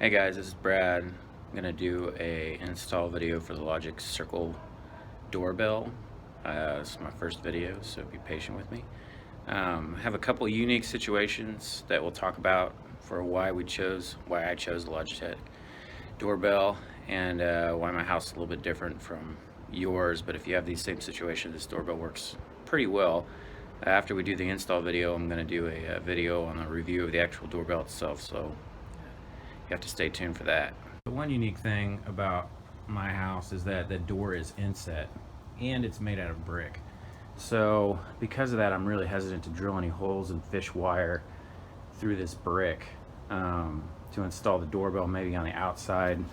Hey guys, this is Brad. I'm gonna do a install video for the Logitech Circle Doorbell. This is my first video, so be patient with me. I have a couple unique situations that we'll talk about for why I chose the Logitech Doorbell and why my house is a little bit different from yours. But if you have these same situations, this doorbell works pretty well. After we do the install video, I'm gonna do a video on a review of the actual doorbell itself. So you have to stay tuned for that. The one unique thing about my house is that the door is inset and it's made out of brick. So because of that, I'm really hesitant to drill any holes and fish wire through this brick to install the doorbell, maybe on the outside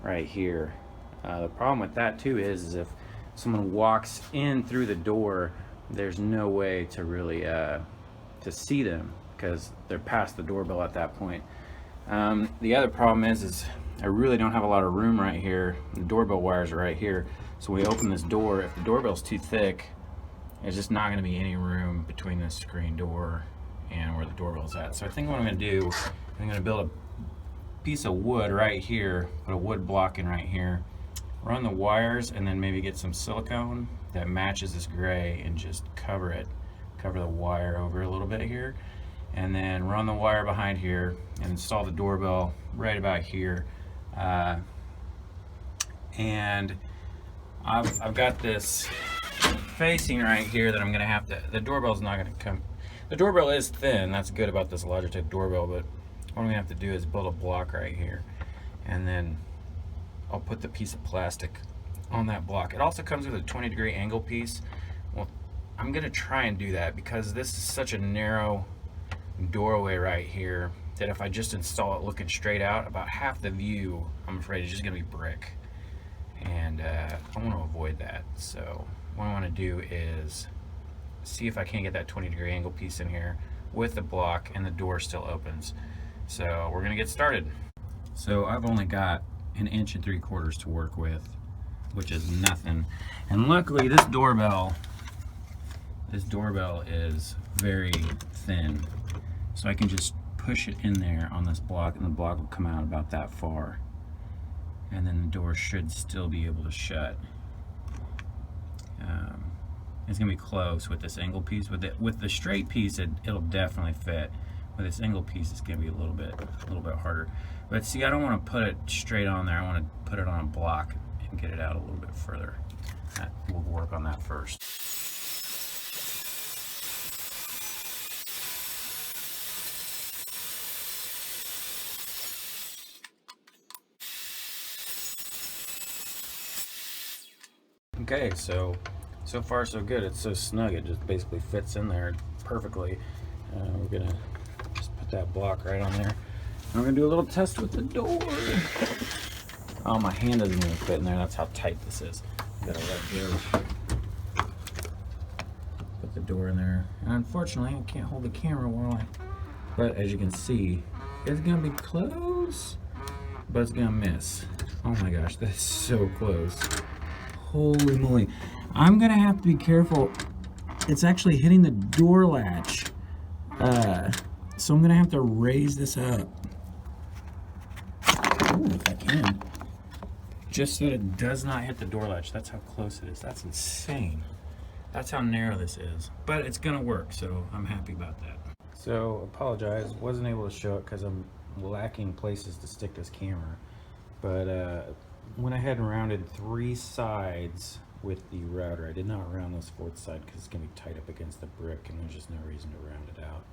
right here. The problem with that too is if someone walks in through the door, there's no way to really to see them because they're past the doorbell at that point. The other problem is I really don't have a lot of room right here. The doorbell wires are right here. So when we open this door, if the doorbell's too thick, there's just not going to be any room between this screen door and where the doorbell's at. So I think what I'm going to do, I'm going to build a piece of wood right here, put a wood block in right here, run the wires, and then maybe get some silicone that matches this gray and just cover the wire over a little bit here, and then run the wire behind here and install the doorbell right about here. And I've got this facing right here that I'm gonna have to, the doorbell's not gonna come, the doorbell is thin, that's good about this Logitech doorbell, but what I'm gonna have to do is build a block right here, and then I'll put the piece of plastic on that block. It also comes with a 20-degree angle piece. Well, I'm gonna try and do that because this is such a narrow doorway right here that if I just install it looking straight out, about half the view, I'm afraid, is just gonna be brick, and I want to avoid that. So what I want to do is see if I can get that 20-degree angle piece in here with the block and the door still opens. So we're gonna get started. So I've only got 1 3/4 inches to work with, which is nothing, and luckily this doorbell is very thin, so I can just push it in there on this block and the block will come out about that far, and then the door should still be able to shut. It's gonna be close with this angle piece. With the straight piece, it'll definitely fit. With this angle piece, it's gonna be a little bit harder. But see, I don't want to put it straight on there. I want to put it on a block and get it out a little bit further. We'll work on that first. Okay, so far so good. It's so snug, it just basically fits in there perfectly. We're gonna just put that block right on there. And we're gonna do a little test with the door. Oh, my hand doesn't even fit in there. That's how tight this is. Gotta let go. Put the door in there. And unfortunately, I can't hold the camera but as you can see, it's gonna be close, but it's gonna miss. Oh my gosh, that's so close. Holy moly. I'm gonna have to be careful. It's actually hitting the door latch. So I'm gonna have to raise this up. Ooh, if I can. Just so that it does not hit the door latch. That's how close it is. That's insane. That's how narrow this is. But it's gonna work, so I'm happy about that. So, apologize. Wasn't able to show it because I'm lacking places to stick this camera. But went ahead and rounded 3 sides with the router. I did not round this 4th side because it's going to be tight up against the brick and there's just no reason to round it out.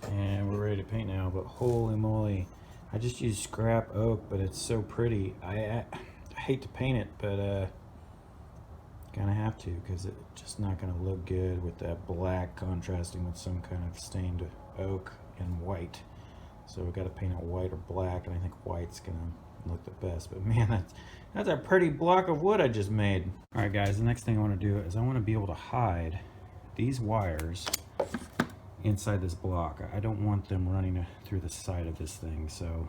And we're ready to paint now, but holy moly, I just used scrap oak, but it's so pretty. I hate to paint it, but gonna have to because it's just not gonna look good with that black contrasting with some kind of stained oak and white. So we got to paint it white or black, and I think white's gonna look the best, but man, that's a pretty block of wood I just made. All right, guys, the next thing I want to do is I want to be able to hide these wires inside this block. I don't want them running through the side of this thing, so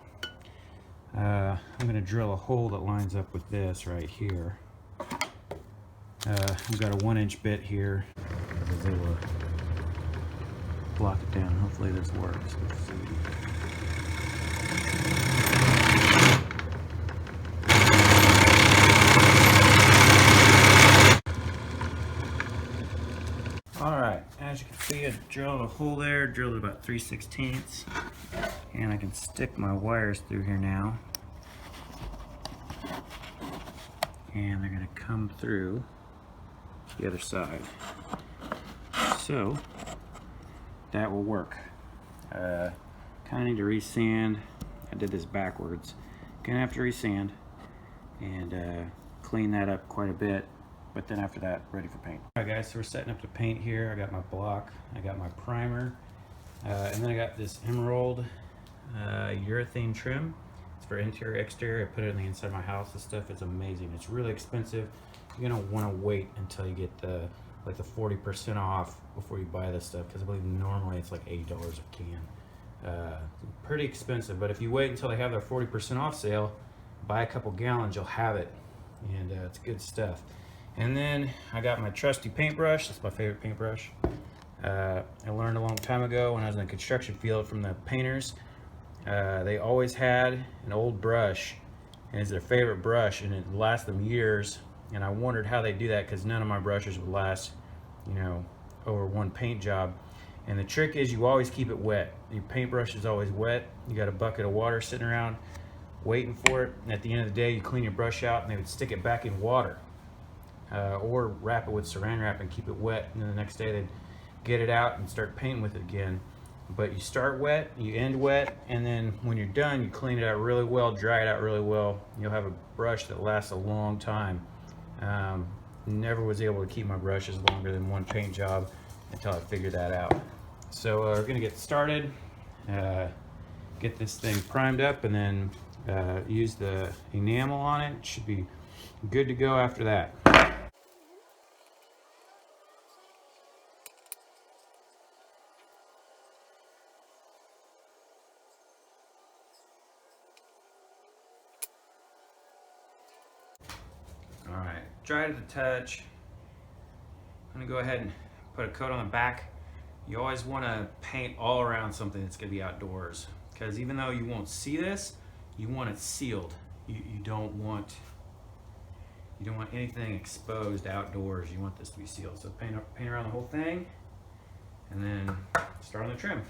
I'm going to drill a hole that lines up with this right here. I've got a 1-inch bit here. I was able to block it down. Hopefully this works. Let's see. Alright, as you can see, I drilled a hole there, drilled it about 3/16, and I can stick my wires through here now. And they're going to come through the other side. So, that will work. Kind of need to resand. I did this backwards. Gonna have to resand and clean that up quite a bit. But then after that, ready for paint. Alright guys, so we're setting up to paint here. I got my block, I got my primer, and then I got this emerald urethane trim. It's for interior, exterior. I put it on the inside of my house. This stuff is amazing. It's really expensive. You're gonna want to wait until you get the 40% off before you buy this stuff, because I believe normally it's like $8 a can. Pretty expensive, but if you wait until they have their 40% off sale, buy a couple gallons, you'll have it, and it's good stuff. And then I got my trusty paintbrush. That's my favorite paintbrush. I learned a long time ago when I was in the construction field from the painters. They always had an old brush, and it's their favorite brush, and it lasts them years. And I wondered how they do that, because none of my brushes would last, you know, over one paint job. And the trick is you always keep it wet. Your paintbrush is always wet. You got a bucket of water sitting around waiting for it. And at the end of the day, you clean your brush out, and they would stick it back in water. Or wrap it with saran wrap and keep it wet, and then the next day they'd get it out and start painting with it again. But you start wet, you end wet, and then when you're done, you clean it out really well, dry it out really well. You'll have a brush that lasts a long time. Never was able to keep my brushes longer than one paint job until I figured that out. So we're gonna get started, get this thing primed up, and then use the enamel on it. It should be good to go after that. Alright, dry to the touch. I'm gonna go ahead and put a coat on the back. You always want to paint all around something that's gonna be outdoors, because even though you won't see this, you want it sealed. You don't want anything exposed outdoors. You want this to be sealed. So paint around the whole thing, and then start on the trim.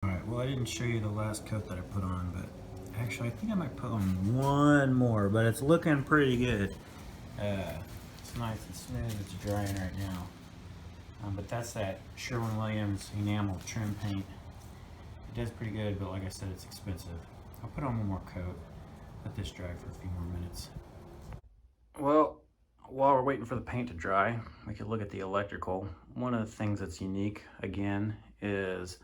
Alright, well I didn't show you the last coat that I put on, but actually I think I might put on one more, but it's looking pretty good. It's nice and smooth. It's drying right now. But that's that Sherwin-Williams enamel trim paint. It does pretty good, but like I said, it's expensive. I'll put on one more coat, let this dry for a few more minutes. Well, while we're waiting for the paint to dry, we could look at the electrical. One of the things that's unique, again, is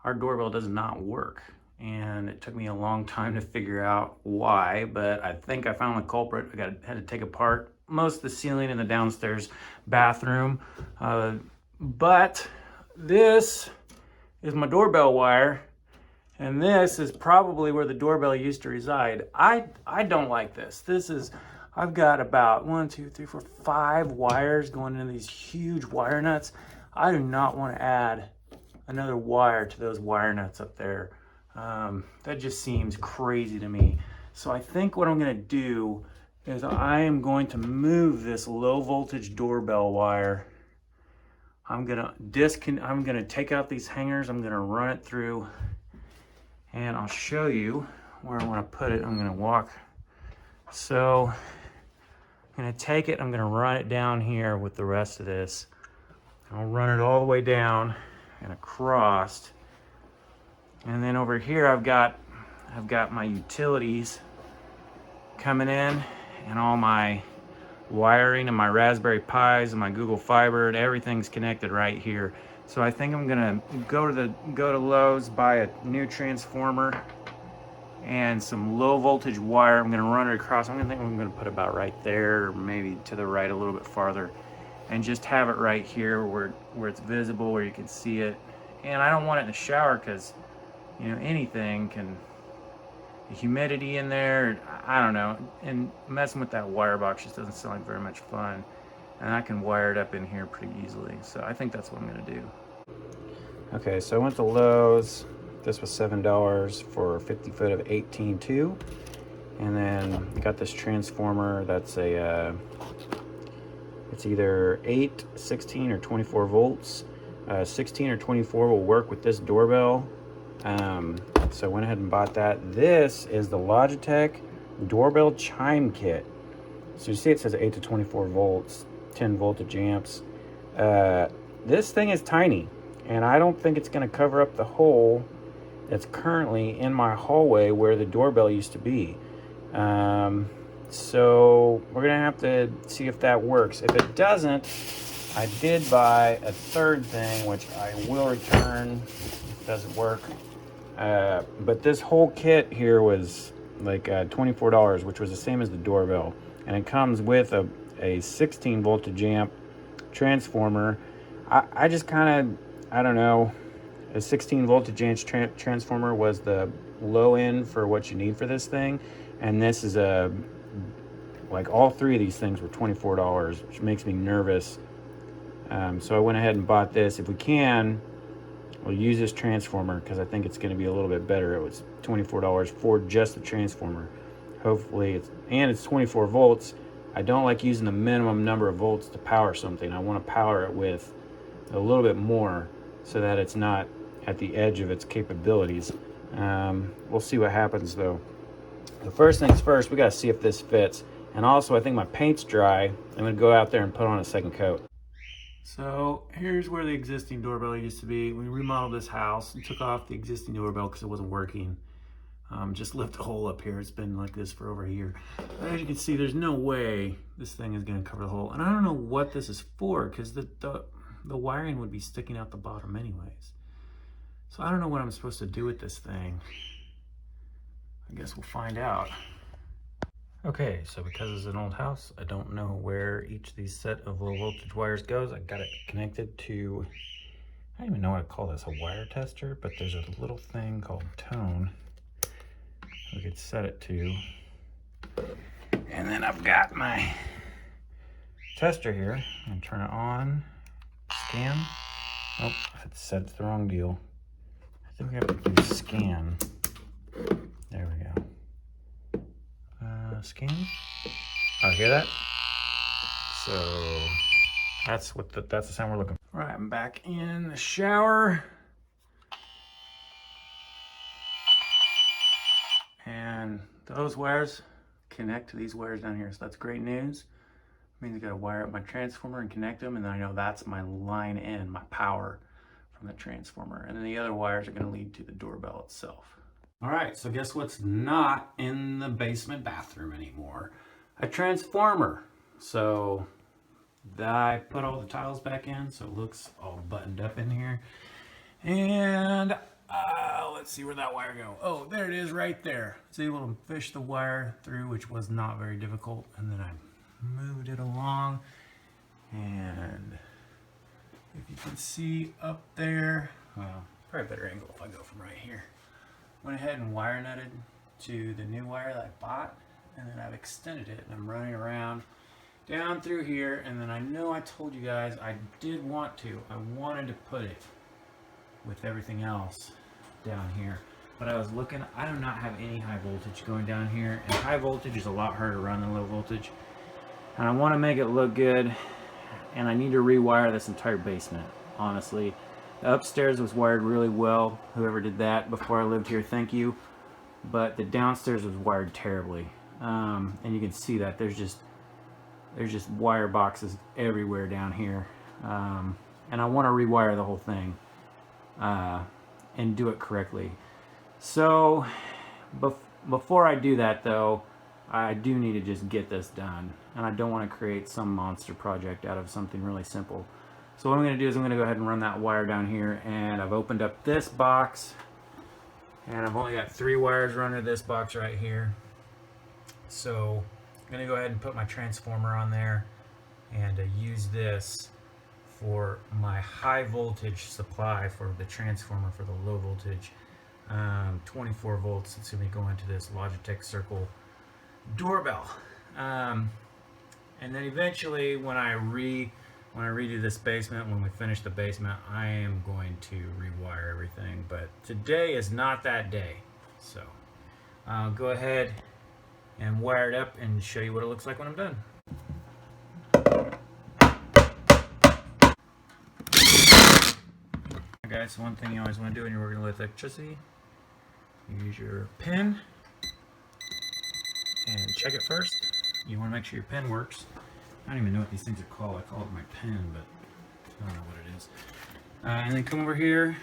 our doorbell does not work. And it took me a long time to figure out why, but I think I found the culprit. Had to take apart most of the ceiling in the downstairs bathroom. But this is my doorbell wire, and this is probably where the doorbell used to reside. I don't like this. I've got about 1, 2, 3, 4, 5 wires going into these huge wire nuts. I do not want to add another wire to those wire nuts up there. That just seems crazy to me. So I think what I'm going to do is I am going to move this low voltage doorbell wire. I'm going to take out these hangers. I'm going to run it through, and I'll show you where I want to put it. I'm going to walk. So I'm going to take it. I'm going to run it down here with the rest of this. I'll run it all the way down and across. And then over here I've got my utilities coming in, and all my wiring and my Raspberry Pis and my Google Fiber and everything's connected right here. So I think I'm gonna go to Lowe's, buy a new transformer and some low voltage wire. I'm gonna run it across. I'm gonna put about right there, or maybe to the right a little bit farther, and just have it right here where it's visible, where you can see it. And I don't want it in the shower because, you know, anything can, the humidity in there, I don't know, and messing with that wire box just doesn't sound like very much fun. And I can wire it up in here pretty easily. So I think that's what I'm gonna do. Okay, so I went to Lowe's. This was $7 for 50 foot of 18.2. And then got this transformer that's a, it's either 8, 16, or 24 volts. 16 or 24 will work with this doorbell. So I went ahead and bought that. This is the Logitech doorbell chime kit. So you see it says 8 to 24 volts, 10 voltage amps. This thing is tiny, and I don't think it's going to cover up the hole that's currently in my hallway where the doorbell used to be. So we're going to have to see if that works. If it doesn't, I did buy a third thing, which I will return if it doesn't work. But this whole kit here was like $24, which was the same as the doorbell. And it comes with a 16 voltage amp transformer. I just kind of, I don't know, a 16 voltage amp transformer was the low end for what you need for this thing. And this is like all three of these things were $24, which makes me nervous. So I went ahead and bought this. If we can, we'll use this transformer because I think it's going to be a little bit better. It was $24 for just the transformer. Hopefully it's 24 volts. I don't like using the minimum number of volts to power something. I want to power it with a little bit more so that it's not at the edge of its capabilities. We'll see what happens though. The first things first, we got to see if this fits. And also, I think my paint's dry. I'm going to go out there and put on a second coat. So here's where the existing doorbell used to be. We remodeled this house and took off the existing doorbell because it wasn't working. Just left a hole up here. It's been like this for over a year. But as you can see, there's no way this thing is going to cover the hole. And I don't know what this is for because the wiring would be sticking out the bottom anyways. So I don't know what I'm supposed to do with this thing. I guess we'll find out. Okay, so because it's an old house, I don't know where each of these set of low voltage wires goes. I got it connected to, I don't even know what to call this, a wire tester, but there's a little thing called tone we could set it to. And then I've got my tester here. I'm gonna turn it on, scan. Oh, I had to set it to the wrong deal. I think we have to do scan. There we go. Scan. Oh, hear that? So that's the sound we're looking for. All right, I'm back in the shower. And those wires connect to these wires down here. So that's great news. It means I gotta wire up my transformer and connect them, and then I know that's my line in, my power from the transformer. And then the other wires are gonna lead to the doorbell itself. All right, so guess what's not in the basement bathroom anymore? A transformer. So I put all the tiles back in, so it looks all buttoned up in here. And let's see where that wire go. Oh, there it is right there. I was able to fish the wire through, which was not very difficult. And then I moved it along. And if you can see up there, probably a better angle if I go from right here. Went ahead and wire nutted to the new wire that I bought, and then I've extended it, and I'm running around down through here. And then I know I told you guys I wanted to put it with everything else down here, but I was looking, I do not have any high voltage going down here, and high voltage is a lot harder to run than low voltage, and I want to make it look good, and I need to rewire this entire basement. Honestly, the upstairs was wired really well. Whoever did that before I lived here, thank you. But the downstairs was wired terribly, and you can see that there's just wire boxes everywhere down here, and I want to rewire the whole thing and do it correctly. So before I do that though, I do need to just get this done, and I don't want to create some monster project out of something really simple. So what I'm going to do is I'm going to go ahead and run that wire down here, and I've opened up this box, and I've only got 3 wires running to this box right here. So I'm going to go ahead and put my transformer on there and use this for my high voltage supply for the transformer for the low voltage 24 volts. It's going to be going to this Logitech Circle Doorbell, and then eventually when I redo this basement, when we finish the basement, I am going to rewire everything, but today is not that day. So I'll go ahead and wire it up and show you what it looks like when I'm done. Guys, one thing you always want to do when you're working with electricity, you use your pen and check it first. You want to make sure your pen works. I don't even know what these things are called. I call it my pen, but I don't know what it is. And then come over here,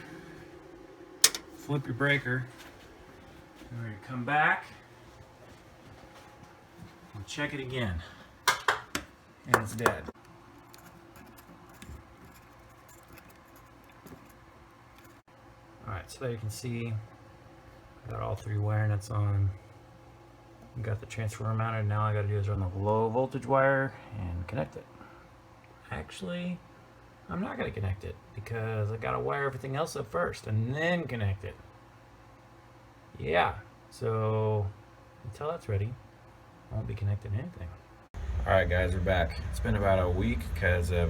flip your breaker, and we're going to come back and check it again. And it's dead. Alright, so there you can see I got all 3 wire nuts on. Got the transformer mounted. Now all I got to do is run the low voltage wire and connect it. Actually, I'm not going to connect it because I got to wire everything else up first and then connect it. Yeah, so until that's ready, I won't be connecting anything. Alright guys, we're back. It's been about a week because of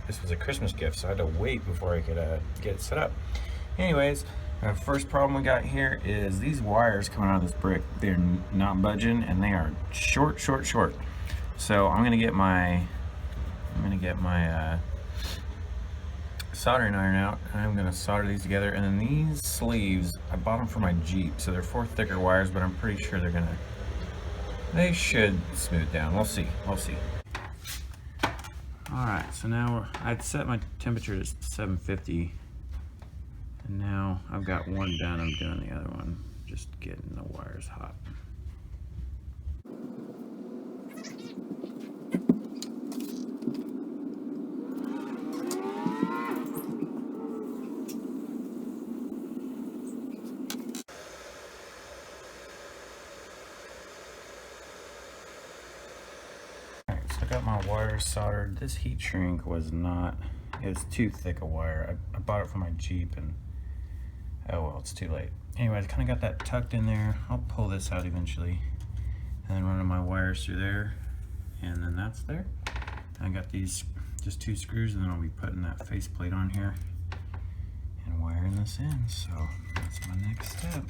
this was a Christmas gift, so I had to wait before I could get it set up. Anyways, our first problem we got here is these wires coming out of this brick. They're not budging, and they are short. So I'm gonna get my soldering iron out, and I'm gonna solder these together. And then these sleeves, I bought them for my Jeep, so they're 4 thicker wires, but I'm pretty sure they should smooth down. We'll see. All right, so now I'd set my temperature to 750. And now I've got one done, I'm doing the other one, just getting the wires hot. Alright, so I got my wires soldered. This heat shrink was too thick a wire. I bought it for my Jeep, and oh well, it's too late. Anyways, kind of got that tucked in there. I'll pull this out eventually and then running my wires through there, and then that's there. I got these just 2 screws, and then I'll be putting that faceplate on here and wiring this in. So that's my next step.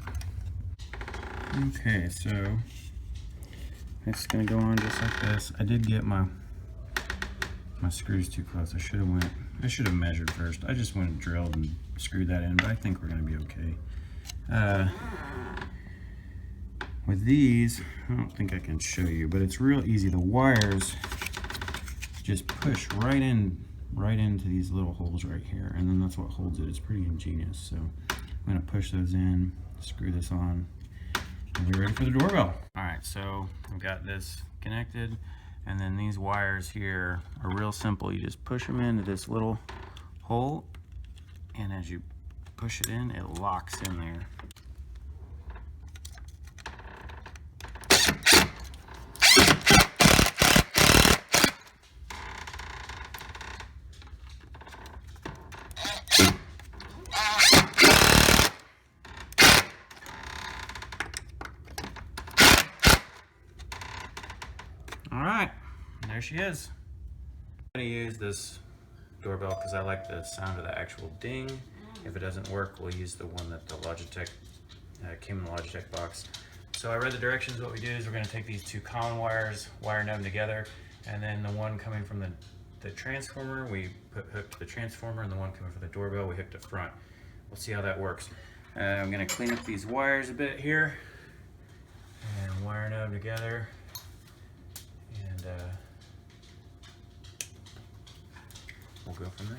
Okay, so it's gonna go on just like this. I did get my screws too close. I should have measured first. I just went and drilled and screwed that in, but I think we're gonna be okay. With these, I don't think I can show you, but it's real easy. The wires just push right into these little holes right here, and then that's what holds it. It's pretty ingenious. So I'm gonna push those in, screw this on, and we're ready for the doorbell. All right, so I've got this connected. And then these wires here are real simple. You just push them into this little hole, and as you push it in, it locks in there. Alright, there she is. I'm going to use this doorbell because I like the sound of the actual ding. If it doesn't work, we'll use the one that the Logitech came in the Logitech box. So I read the directions. What we do is we're going to take these 2 common wires, wire them together, and then the one coming from the transformer, we hook to the transformer, and the one coming from the doorbell, we hook to front. We'll see how that works. I'm going to clean up these wires a bit here and wire them together. And we'll go from there.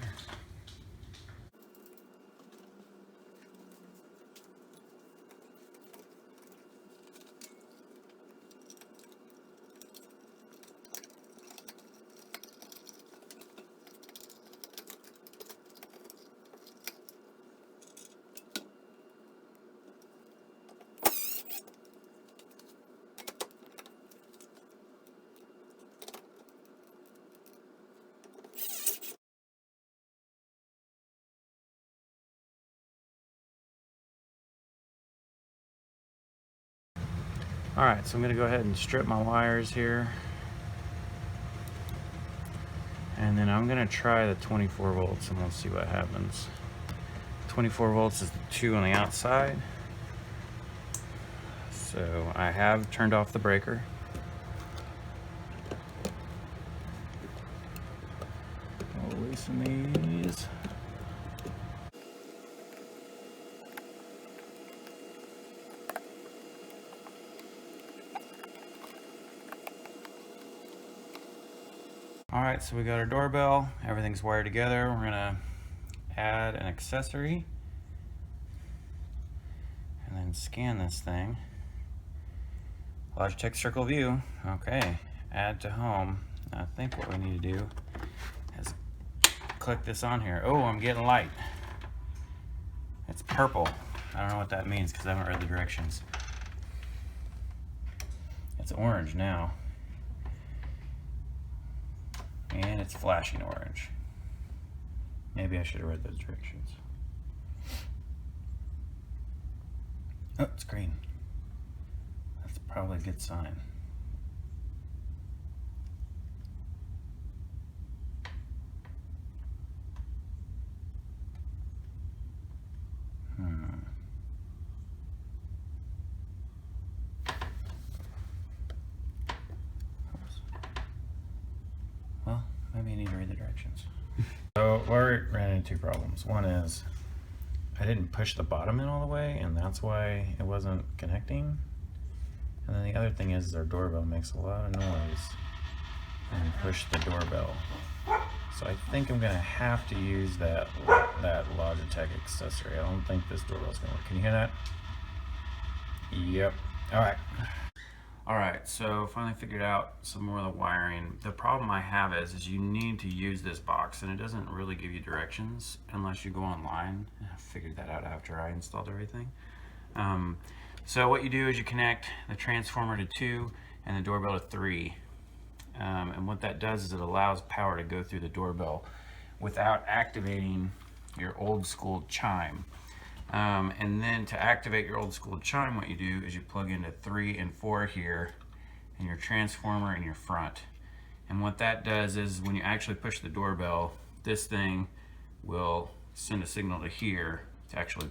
Alright, so I'm going to go ahead and strip my wires here. And then I'm going to try the 24 volts and we'll see what happens. 24 volts is the 2 on the outside. So I have turned off the breaker. I'll loosen these. Alright, so we got our doorbell, everything's wired together. We're gonna add an accessory and then scan this thing. Logitech Circle View, okay, add to home. I think what we need to do is click this on here. Oh, I'm getting light. It's purple. I don't know what that means because I haven't read the directions. It's orange now. And it's flashing orange. Maybe I should have read those directions. Oh, it's green. That's probably a good sign. Well, maybe I need to read the directions. So we ran into two problems. One is I didn't push the bottom in all the way, and that's why it wasn't connecting. And then the other thing is our doorbell makes a lot of noise and push the doorbell. So I think I'm gonna have to use that Logitech accessory. I don't think this doorbell's gonna work. Can you hear that? Yep. All right, so finally figured out some more of the wiring. The problem I have is you need to use this box, and it doesn't really give you directions unless you go online. I figured that out after I installed everything. So what you do is you connect the transformer to 2 and the doorbell to 3. And what that does is it allows power to go through the doorbell without activating your old school chime. And then to activate your old school chime, what you do is you plug into 3 and 4 here and your transformer in your front. And what that does is when you actually push the doorbell, this thing will send a signal to here to actually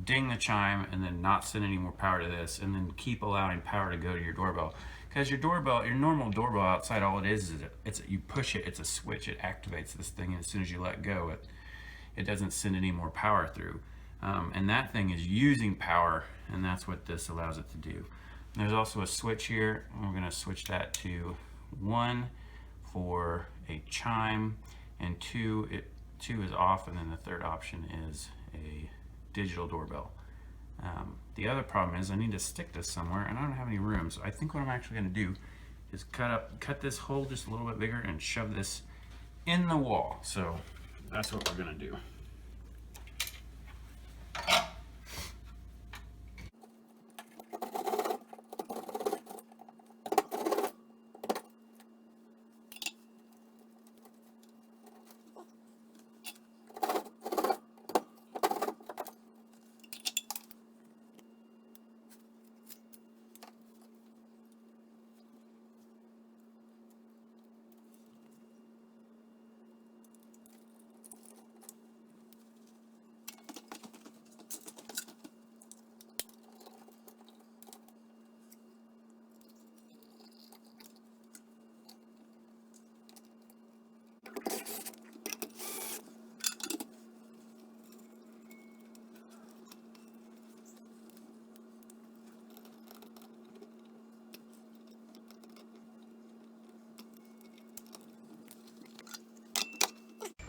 ding the chime and then not send any more power to this, and then keep allowing power to go to your doorbell. Because your doorbell, your normal doorbell outside, all it is you push it, it's a switch, it activates this thing, and as soon as you let go, it doesn't send any more power through. And that thing is using power, and that's what this allows it to do. There's also a switch here, and we're going to switch that to 1 for a chime, and 2 is off, and then the third option is a digital doorbell. The other problem is I need to stick this somewhere, and I don't have any room. So I think what I'm actually going to do is cut this hole just a little bit bigger and shove this in the wall. So that's what we're going to do.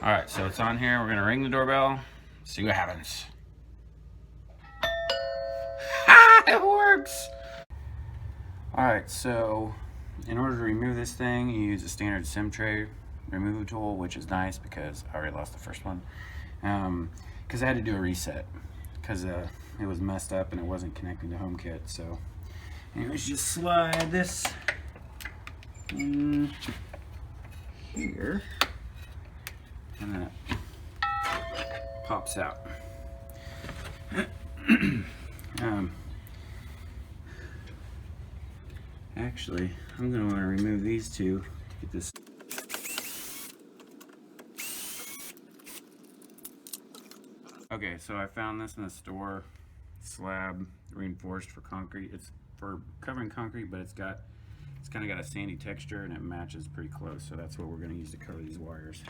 All right, so it's on here. We're gonna ring the doorbell, see what happens. Ha! It works! All right, so in order to remove this thing, you use a standard SIM tray removal tool, which is nice because I already lost the first one. Because I had to do a reset because it was messed up and it wasn't connecting to HomeKit. So anyways, just slide this in here. And then it pops out. Actually, I'm going to want to remove these two. Get this. Okay, so I found this in the store. Slab reinforced for concrete. It's for covering concrete, but it's kind of got a sandy texture and it matches pretty close. So that's what we're going to use to cover these wires.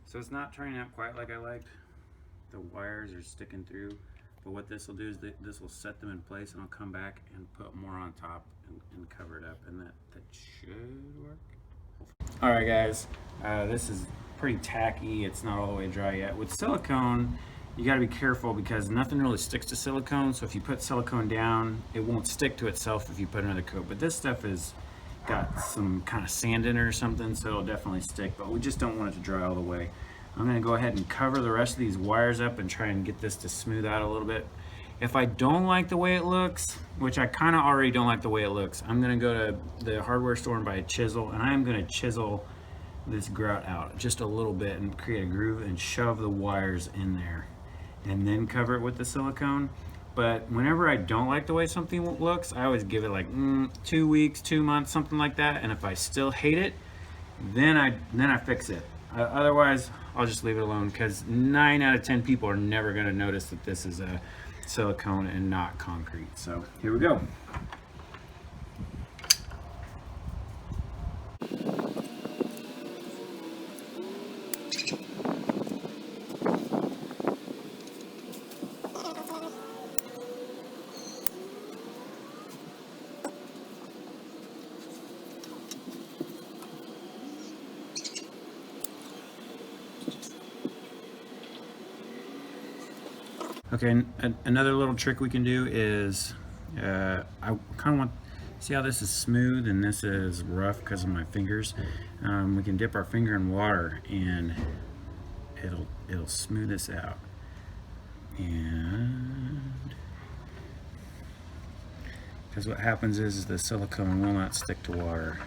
So it's not turning out quite like I liked. The wires are sticking through, but what this will do is this will set them in place, and I'll come back and put more on top and cover it up, and that should work. All right, guys, this is pretty tacky. It's not all the way dry yet. With silicone, you got to be careful because nothing really sticks to silicone. So if you put silicone down, it won't stick to itself if you put another coat. But this stuff is got some kind of sand in it or something, so it'll definitely stick, but we just don't want it to dry all the way. I'm going to go ahead and cover the rest of these wires up and try and get this to smooth out a little bit. If I don't like the way it looks, which I kind of already don't like the way it looks, I'm going to go to the hardware store and buy a chisel, and I am going to chisel this grout out just a little bit and create a groove and shove the wires in there and then cover it with the silicone. But whenever I don't like the way something looks, I always give it like 2 weeks, 2 months, something like that. And if I still hate it, then I fix it. Otherwise, I'll just leave it alone, because 9 out of 10 people are never going to notice that this is a silicone and not concrete. So here we go. Okay, another little trick we can do is, I kind of want, see how this is smooth and this is rough because of my fingers. We can dip our finger in water and it'll smooth this out. And because what happens is the silicone will not stick to water.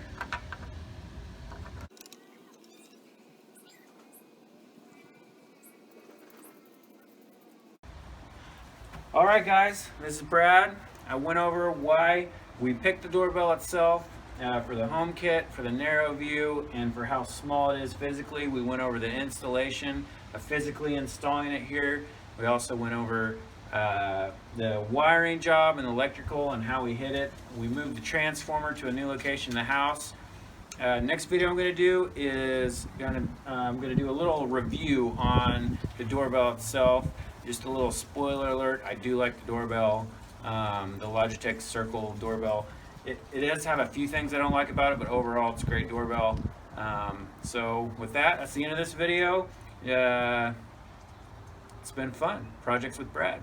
All right, guys, this is Brad. I went over why we picked the doorbell itself, for the Homekit, for the narrow view, and for how small it is physically. We went over the installation of physically installing it here. We also went over the wiring job and electrical and how we hit it. We moved the transformer to a new location in the house. Next video I'm going to do is I'm going to do a little review on the doorbell itself. Just a little spoiler alert, I do like the doorbell, the Logitech Circle doorbell. It does have a few things I don't like about it, but overall it's a great doorbell. So with that's the end of this video. It's been fun. Projects with Brad.